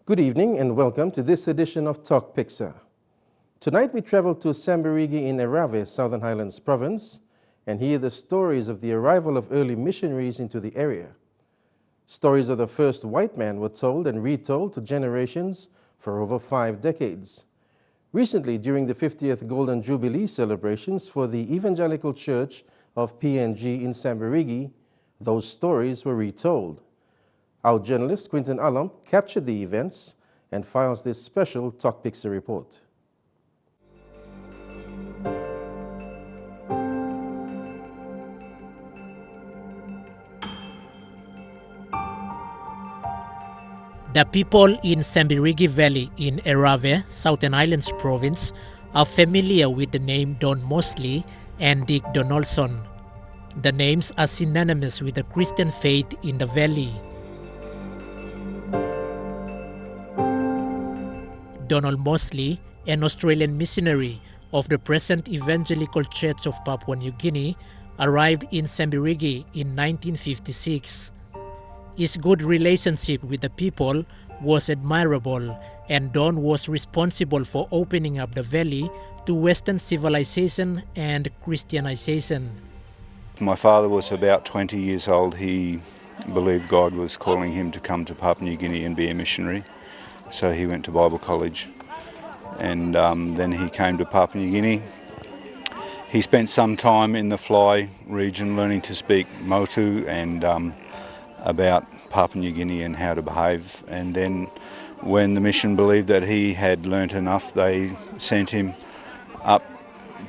Good evening and welcome to this edition of Tok Piksa. Tonight we travel to Sembirigi in Erave, Southern Highlands Province, and hear the stories of the arrival of early missionaries into the area. Stories of the first white man were told and retold to generations for over 5 decades. Recently, during the 50th Golden Jubilee celebrations for the Evangelical Church of PNG in Sembirigi, those stories were retold. Our journalist, Quinton Alum, captured the events and files this special Tok Piksa report. The people in Sembirigi Valley in Erave, Southern Highlands Province, are familiar with the name Don Mosley and Dick Donaldson. The names are synonymous with the Christian faith in the valley. Donald Mosley, an Australian missionary of the present Evangelical Church of Papua New Guinea, arrived in Sembirigi in 1956. His good relationship with the people was admirable, and Don was responsible for opening up the valley to Western civilization and Christianization. My father was about 20 years old. He believed God was calling him to come to Papua New Guinea and be a missionary. So he went to Bible college, and then he came to Papua New Guinea. He spent some time in the Fly region learning to speak Motu and about Papua New Guinea and how to behave. And then when the mission believed that he had learnt enough, they sent him up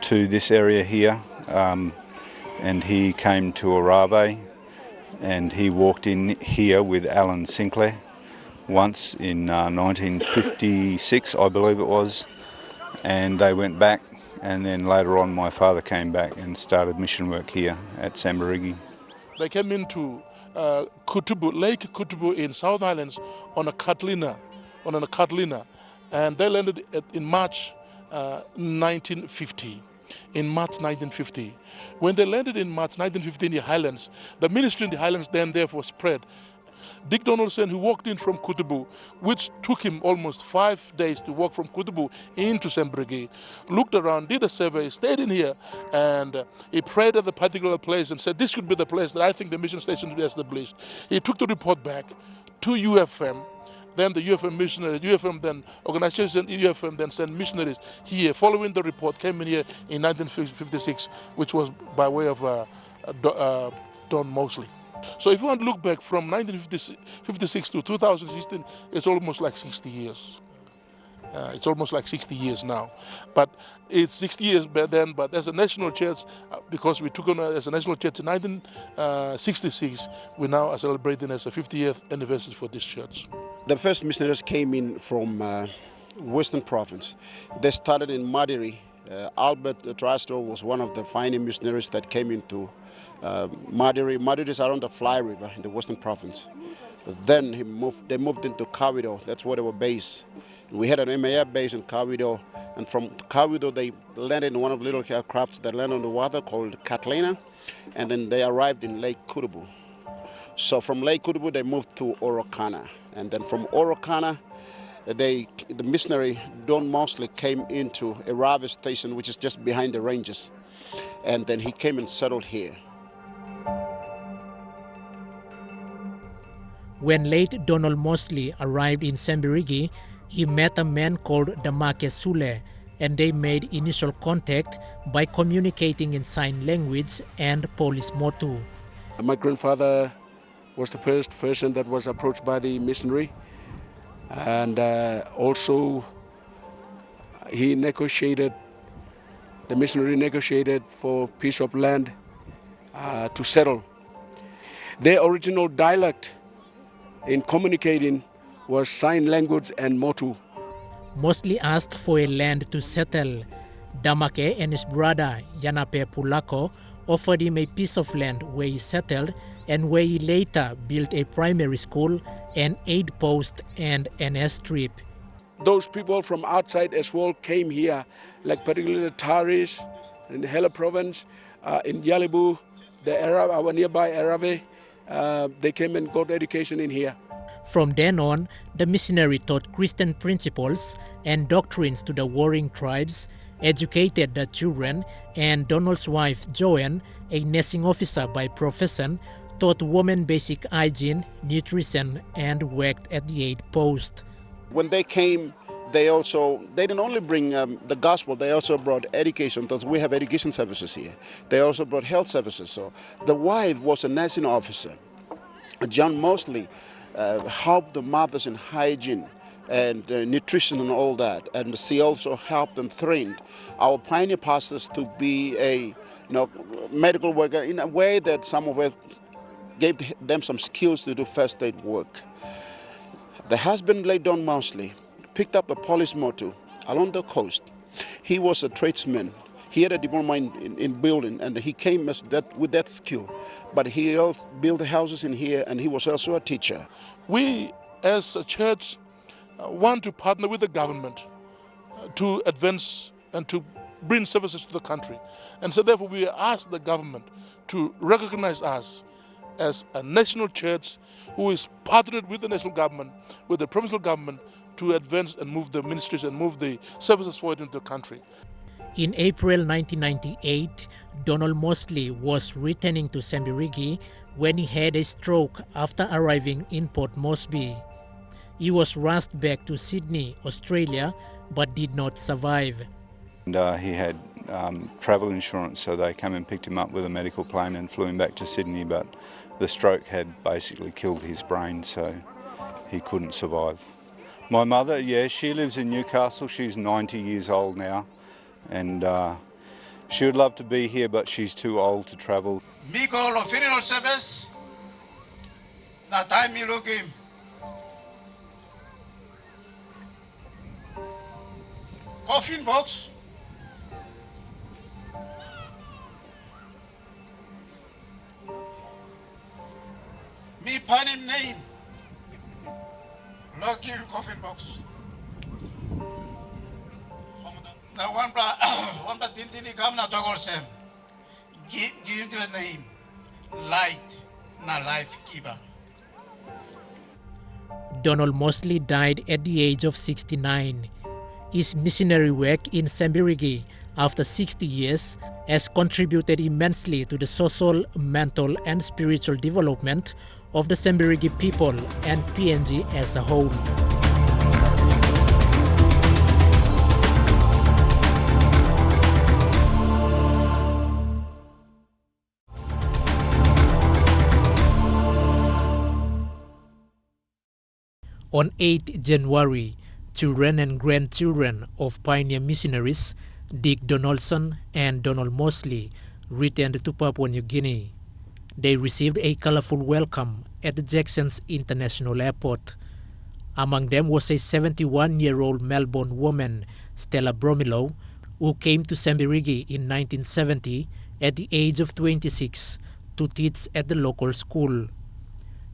to this area here, and he came to Erave, and he walked in here with Alan Sinclair once in 1956, I believe it was, and they went back, and then later on my father came back and started mission work here at Sembirigi. They came into Kutubu, Lake Kutubu in South Highlands on a Catlina, and they landed in March 1950. In March 1950. When they landed in March 1950 in the Highlands, the ministry in the Highlands then therefore spread. Dick Donaldson, who walked in from Kutubu, which took him almost 5 days to walk from Kutubu into Sembirigi, looked around, did a survey, stayed in here, and he prayed at the particular place and said, this should be the place that I think the mission station should be established. He took the report back to UFM, then the UFM missionaries, UFM then organization, UFM then sent missionaries here. Following the report, came in here in 1956, which was by way of Don Mosley. So if you want to look back from 1956 to 2016, it's almost like 60 years. It's almost like 60 years now. But it's 60 years back then, but as a national church, because we took on as a national church in 1966, we now are celebrating as a 50th anniversary for this church. The first missionaries came in from Western Province. They started in Madiri. Albert Trastro was one of the pioneer missionaries that came into Madiri. Madiri is around the Fly River in the Western Province. Then they moved into Kawido. That's where they were based. We had an MAF base in Kawido, and from Kawido they landed in one of the little aircrafts that landed on the water called Catlina, and then they arrived in Lake Kutubu. So from Lake Kutubu they moved to Orokana, and then from Orokana the missionary Don Mosley came into Erave station, which is just behind the ranges, and then he came and settled here. When late Donald Mosley arrived in Sembirigi, he met a man called Damake Sule, and they made initial contact by communicating in sign language and Polish Motu. My grandfather was the first person that was approached by the missionary, and also the missionary negotiated for piece of land to settle. Their original dialect in communicating was sign language and Motu. Mosley asked for a land to settle. Damake and his brother Yanape Pulako offered him a piece of land where he settled and where he later built a primary school, an aid post and an airstrip. Those people from outside as well came here, like particularly the Taris in the Highlands Province, in Yalibu, our nearby Erave. They came and got education in here. From then on, the missionary taught Christian principles and doctrines to the warring tribes, educated the children, and Donald's wife, Joanne, a nursing officer by profession, taught women basic hygiene, nutrition, and worked at the aid post. When they came, they didn't only bring the gospel, they also brought education, because we have education services here. They also brought health services. So the wife was a nursing officer. John mostly helped the mothers in hygiene and nutrition and all that. And she also helped and trained our pioneer pastors to be a medical worker in a way that some of us gave them some skills to do first aid work. The husband laid down mostly, picked up a police motor along the coast. He was a tradesman. He had a diploma in building, and he came with that skill. But he also built houses in here, and he was also a teacher. We, as a church, want to partner with the government to advance and to bring services to the country. And so therefore we ask the government to recognize us as a national church who is partnered with the national government, with the provincial government, to advance and move the ministries and move the services forward into the country. In April 1998, Donald Mosley was returning to Sembirigi when he had a stroke after arriving in Port Moresby. He was rushed back to Sydney, Australia, but did not survive. And he had travel insurance, so they came and picked him up with a medical plane and flew him back to Sydney, but the stroke had basically killed his brain, so he couldn't survive. My mother, yeah, she lives in Newcastle. She's 90 years old now, and she would love to be here, but she's too old to travel. Me call a funeral service. That time me look him. Coffin box. Me pan him name. Lock him coffin box. The one but didn't come na toggle Sam. Give him the name. Light na life giver. Donald Mosley died at the age of 69. His missionary work in Sembirigi after 60 years has contributed immensely to the social, mental, and spiritual development of the Sembirigi people and PNG as a whole. On 8 January, children and grandchildren of pioneer missionaries Dick Donaldson and Donald Mosley returned to Papua New Guinea. They received a colorful welcome at the Jackson's International Airport. Among them was a 71-year-old Melbourne woman, Stella Bromilo, who came to Sembirigi in 1970 at the age of 26 to teach at the local school.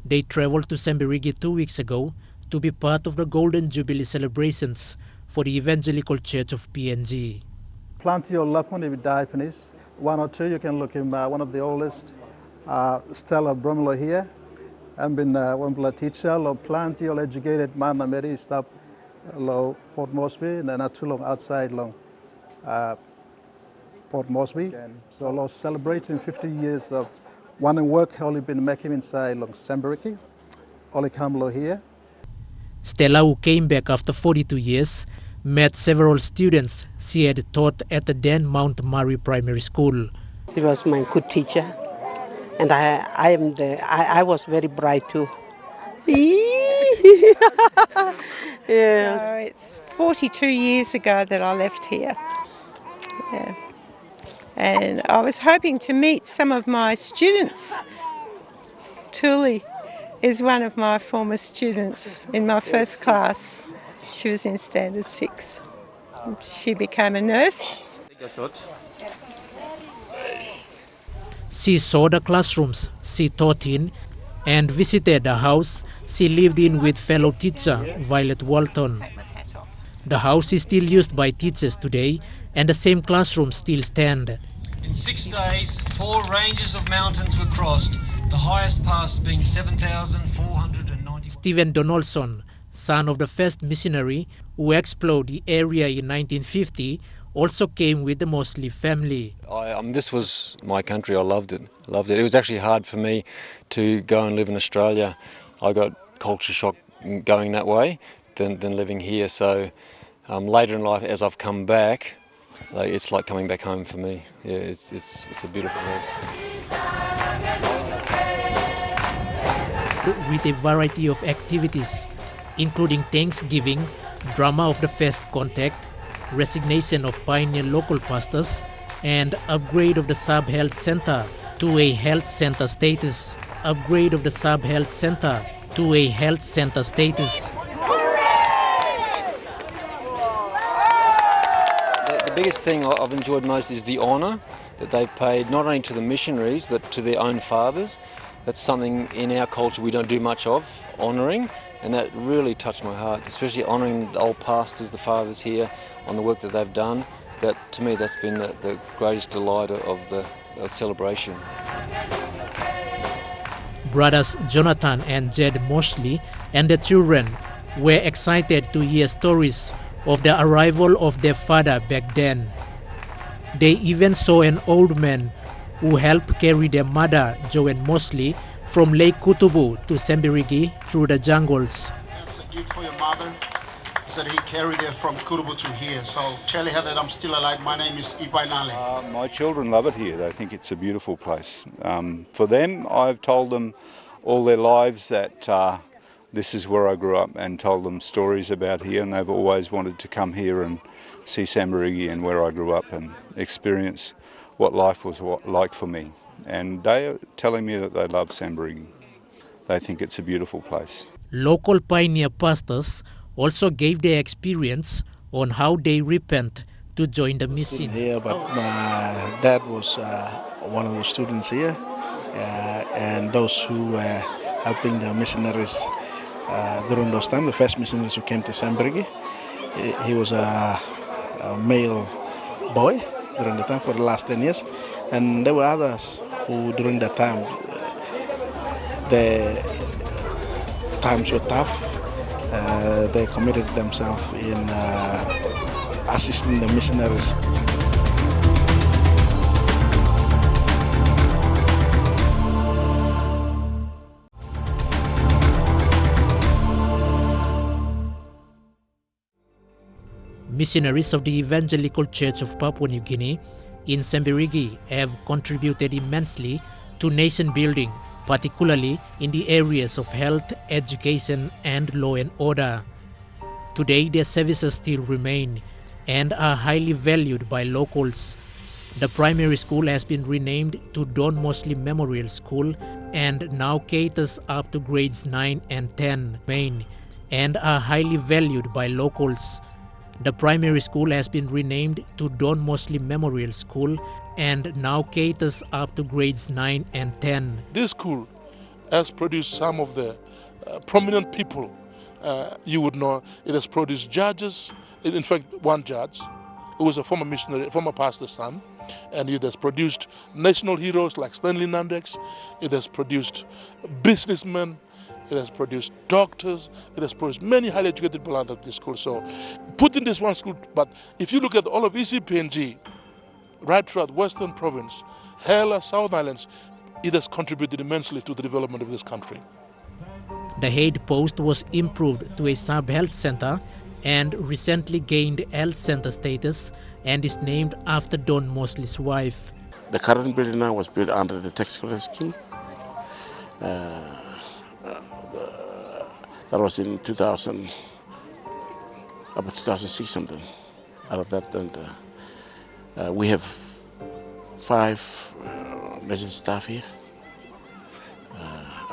They traveled to Sembirigi 2 weeks ago to be part of the Golden Jubilee celebrations for the Evangelical Church of PNG. Plenty of Laponi with Japanese. One or two, you can look in one of the oldest, Stella Bromilo here. I've been one teacher, plenty of educated man, Mary stop Port Moresby, and then not too long outside long Port Moresby. So celebrating 50 years of one and work, only been making inside long Sembirigi, only come here. Stella, who came back after 42 years, met several students she had taught at the then Mount Murray Primary School. She was my good teacher, and I was very bright too. Yeah. So it's 42 years ago that I left here. Yeah. And I was hoping to meet some of my students. Tuli is one of my former students in my first class. She was in Standard 6. She became a nurse. She saw the classrooms she taught in and visited the house she lived in with fellow teacher Violet Walton. The house is still used by teachers today, and the same classrooms still stand. In 6 days, 4 ranges of mountains were crossed, the highest pass being 7,496 Stephen Donaldson, son of the first missionary who explored the area in 1950, also came with the Mosley family. This was my country. I loved it. It was actually hard for me to go and live in Australia. I got culture shock going that way than living here. So later in life, as I've come back, it's like coming back home for me. Yeah, it's a beautiful place. With a variety of activities, including Thanksgiving, drama of the first contact, resignation of pioneer local pastors, and upgrade of the sub-health center to a health center status. Upgrade of the sub-health center to a health center status. The biggest thing I've enjoyed most is the honour that they've paid not only to the missionaries but to their own fathers. That's something in our culture we don't do much of, honouring, and that really touched my heart, especially honouring the old pastors, the fathers here, on the work that they've done. That, to me, that's been the greatest delight of the celebration. Brothers Jonathan and Jed Mosley and the children were excited to hear stories of the arrival of their father back then. They even saw an old man who helped carry their mother, Joanne Mosley, from Lake Kutubu to Sembirigi through the jungles. That's a gift for your mother. He said he carried her from Kutubu to here. So tell her that I'm still alive. My name is Ipai Nale. My children love it here. They think it's a beautiful place. For them, I've told them all their lives that this is where I grew up, and told them stories about here, and they've always wanted to come here and see Sembirigi and where I grew up and experience what life was like for me. And they are telling me that they love Sembirigi. They think it's a beautiful place. Local pioneer pastors also gave their experience on how they repent to join the mission. Here, but my dad was one of the students here, and those who were helping the missionaries during those times, the first missionaries who came to Sembirigi. He was a male boy during the time for the last 10 years, and there were others who during that time, the times were tough. They committed themselves in assisting the missionaries. Missionaries of the Evangelical Church of Papua New Guinea in Sembirigi have contributed immensely to nation building, particularly in the areas of health, education, and law and order. Today, their services still remain and are highly valued by locals. The primary school has been renamed to Don Mosley Memorial School and now caters up to grades 9 and 10 and are highly valued by locals. The primary school has been renamed to Don Mosley Memorial School and now caters up to grades 9 and 10. This school has produced some of the prominent people you would know. It has produced judges, in fact one judge who was a former missionary, former pastor's son, and it has produced national heroes like Stanley Nandex. It has produced businessmen. It has produced doctors. It has produced many highly educated people out of this school. So put in this one school, but if you look at all of ECPNG, right throughout Western Province, Hela, South Islands, it has contributed immensely to the development of this country. The head post was improved to a sub-health center and recently gained health center status and is named after Don Mosley's wife. The current building now was built under the tax credit scheme. That was in 2000, about 2006 something. Out of that, and we have 5 nursing staff here.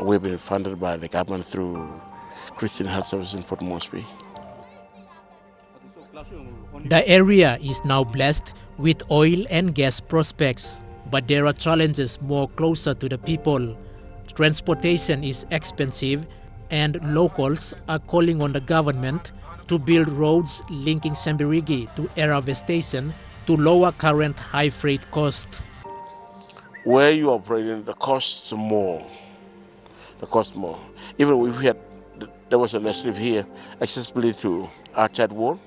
We've been funded by the government through Christian Health Services in Port Moresby. The area is now blessed with oil and gas prospects, but there are challenges more closer to the people. Transportation is expensive, and locals are calling on the government to build roads linking Sembirigi to Erave Station to lower current high freight cost. Where you operate in, the cost more. The cost more. Even if we had there was an airstrip here, accessibility to our chat wall.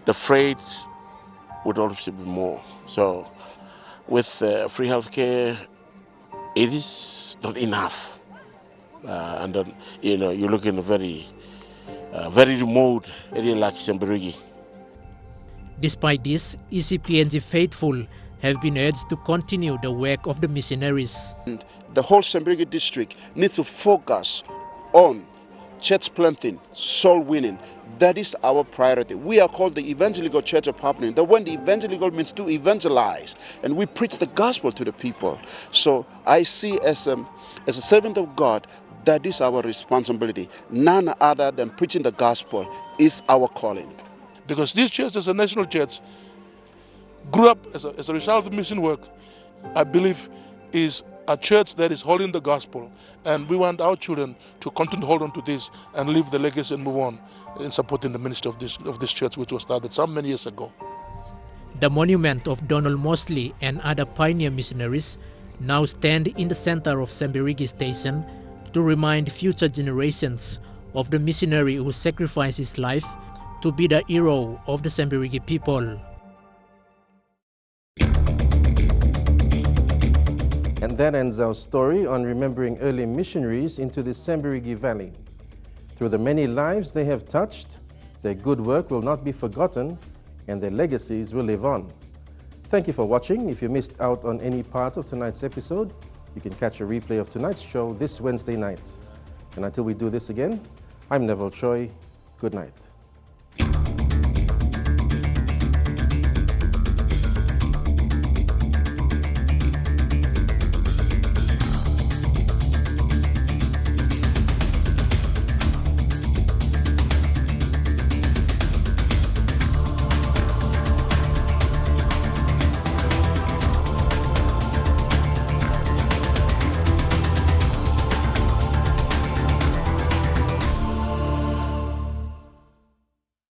The freight would also be more. So with free healthcare, it is not enough. And then, you know, you look in a very remote area like Sembirigi. Despite this, ECPNG faithful have been urged to continue the work of the missionaries. And the whole Sembirigi district needs to focus on church planting, soul winning. That is our priority. We are called the Evangelical Church of PNG. The word evangelical means to evangelize, and we preach the gospel to the people. So I see as a servant of God, that is our responsibility. None other than preaching the gospel is our calling. Because this church as a national church grew up as a result of mission work, I believe is a church that is holding the gospel, and we want our children to continue to hold on to this and leave the legacy and move on in supporting the ministry of this church, which was started so many years ago. The monument of Donald Mosley and other pioneer missionaries now stand in the center of Sembirigi Station to remind future generations of the missionary who sacrificed his life to be the hero of the Sembirigi people. And that ends our story on remembering early missionaries into the Sembirigi Valley. Through the many lives they have touched, their good work will not be forgotten and their legacies will live on. Thank you for watching. If you missed out on any part of tonight's episode, you can catch a replay of tonight's show this Wednesday night. And until we do this again, I'm Neville Choi. Good night.